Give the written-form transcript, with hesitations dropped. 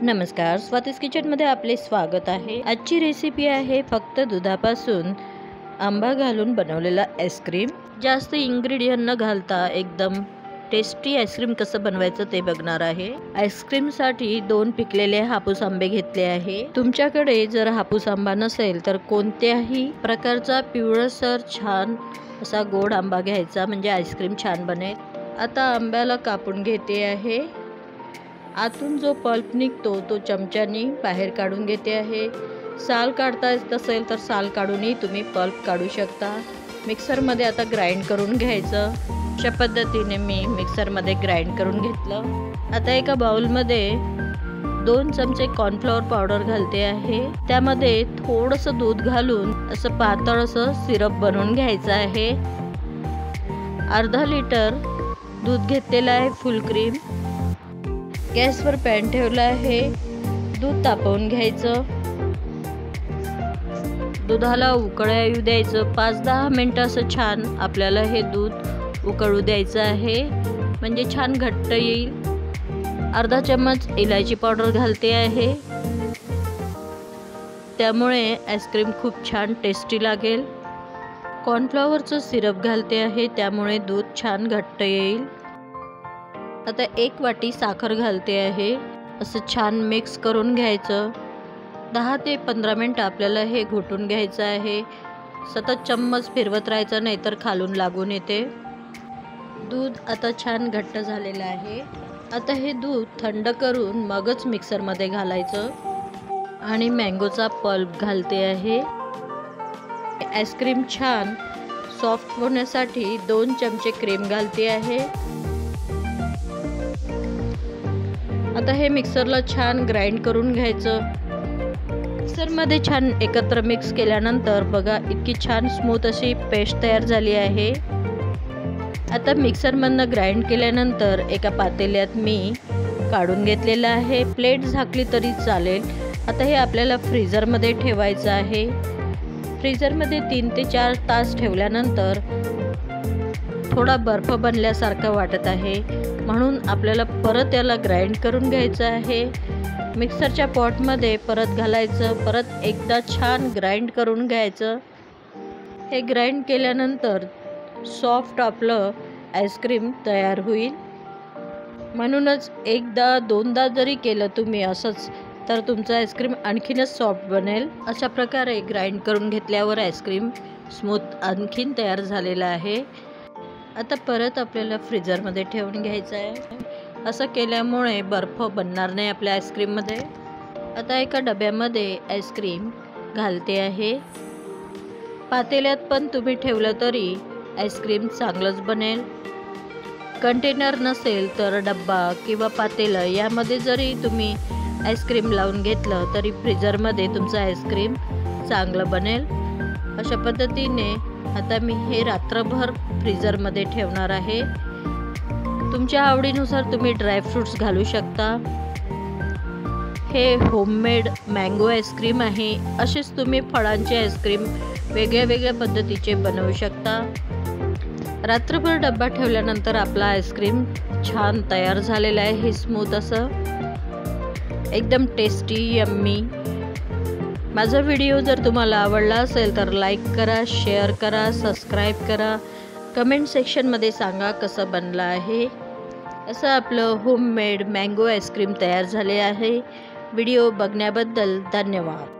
नमस्कार, स्वातीस किचनमध्ये आपले स्वागत आहे। आजची रेसिपी आहे फक्त दुधापासून आंबा घालून बनवलेला आईस्क्रीम। जास्त इन्ग्रेडियंट न घालता एकदम टेस्टी आईस्क्रीम कसं बनवायचं ते बघणार आहे। आईस्क्रीमसाठी 2 पिकलेले हापूस आंबे घेतले आहे। तुमच्याकडे जर हापूस आंबा नसेल तर कोणत्याही प्रकारचा पिवळसर छान असा गोड आंबा घ्यायचा, म्हणजे आईस्क्रीम छान बनेल। आता आंब्याला कापून घेते आहे। आतून जो पल्प निघतो तो चमच्यानी बाहेर काढून घेते आहे। साल काढता येत असेल तर साल काढूनही तुम्ही पल्प काढू शकता। मिक्सरमध्ये आता ग्राइंड करून घ्यायचं। अशा पद्धतीने मी मिक्सरमध्ये ग्राइंड करून घेतलं। आता एका बाउलमध्ये 2 चमचे कॉर्नफ्लॉवर पावडर घालते आहे। त्यामध्ये थोडंसं दूध घालून असं पातळ असं सिरप बनवून घ्यायचं आहे। अर्धा लिटर दूध घेतलेलं आहे, फुल क्रीम। गॅसवर पॅन ठेवला आहे। दूध तापवून घ्यायचं। दुधाला उकळ्या येऊ द्यायचं। 5-10 मिनिटं असं छान आपल्याला हे दूध उकळू द्यायचं आहे, म्हणजे छान घट्ट येईल। अर्धा चम्मच इलायची पावडर घालते आहे, त्यामुळे आईस्क्रीम खूप छान टेस्टी लागेल। कॉर्नफ्लॉवरचं सिरप घालते आहे, त्यामुळे दूध छान घट्ट येईल। आता 1 वाटी साखर घालते आहे। असं छान मिक्स करून घ्यायचं। 10 ते 15 मिनिटं आपल्याला हे घोटून घ्यायचं आहे। सतत चम्मच फिरवत राहायचं, नाहीतर खालून लागून येते। दूध आता छान घट्ट झालेलं आहे। आता हे दूध थंड करून मगच मिक्सरमध्ये घालायचं आणि मँगोचा पल्प घालते आहे। आईस्क्रीम छान सॉफ्ट होण्यासाठी 2 चमचे क्रीम घालते आहे। आता हे मिक्सरला छान ग्राइंड करून घ्यायचं। मिक्सरमध्ये छान एकत्र मिक्स केल्यानंतर बघा इतकी छान स्मूथ अशी पेस्ट तयार झाली आहे। आता मिक्सरमधनं ग्राइंड केल्यानंतर एका पातेल्यात मी काढून घेतलेलं आहे। प्लेट झाकली तरी चालेल। आता हे आपल्याला फ्रीजरमध्ये ठेवायचं आहे। फ्रीजरमध्ये 3 ते 4 तास ठेवल्यानंतर थोडा बर्फ बनल्यासारखं वाटत आहे, म्हणून आपल्याला परत याला ग्राइंड करून घ्यायचं आहे। मिक्सरच्या पॉटमध्ये परत घालायचं, परत एकदा छान ग्राइंड करून घ्यायचं। हे ग्राइंड केल्यानंतर सॉफ्ट आपलं आईस्क्रीम तयार होईल। म्हणूनच 1दा-2दा जरी केलं तुम्ही असंच, तर तुमचं आईस्क्रीम आणखीनच सॉफ्ट बनेल। अशा प्रकारे ग्राइंड करून घेतल्यावर आईस्क्रीम स्मूथ आणखीन तयार झालेलं आहे। आता परत आपल्याला फ्रीजरमध्ये ठेवून घ्यायचं आहे। असं केल्यामुळे बर्फ बनणार नाही आपल्या आईस्क्रीममध्ये। आता एका डब्यामध्ये आईस्क्रीम घालते आहे। पातेल्यात पण तुम्ही ठेवलं तरी आईस्क्रीम चांगलंच बनेल। कंटेनर नसेल तर डब्बा किंवा पातेलं यामध्ये जरी तुम्ही आईस्क्रीम लावून घेतलं तरी फ्रीजरमध्ये तुमचं आईस्क्रीम चांगलं बनेल। अशा पद्धतीने आता मी हे रात्रभर फ्रीजरमध्ये ठेवणार आहे। तुमच्या आवडीनुसार तुम्ही ड्रायफ्रूट्स घालू शकता। हे होममेड मँगो आईस्क्रीम आहे। असेच तुम्ही फळांचे आईस्क्रीम वेगळ्या पद्धतीचे बनवू शकता। रात्रभर डब्बा ठेवल्यानंतर आपला आईस्क्रीम छान तयार झालेला आहे। हे स्मूथ असं एकदम टेस्टी यम्मी। माझा व्हिडिओ जर तुम्हाला आवडला असेल तर लाईक करा, शेअर करा, सबस्क्राईब करा। कमेंट सेक्शनमध्ये सांगा कसं बनलं आहे। असं आपलं होममेड मँगो आईस्क्रीम तयार झाले आहे। व्हिडिओ बघण्याबद्दल धन्यवाद।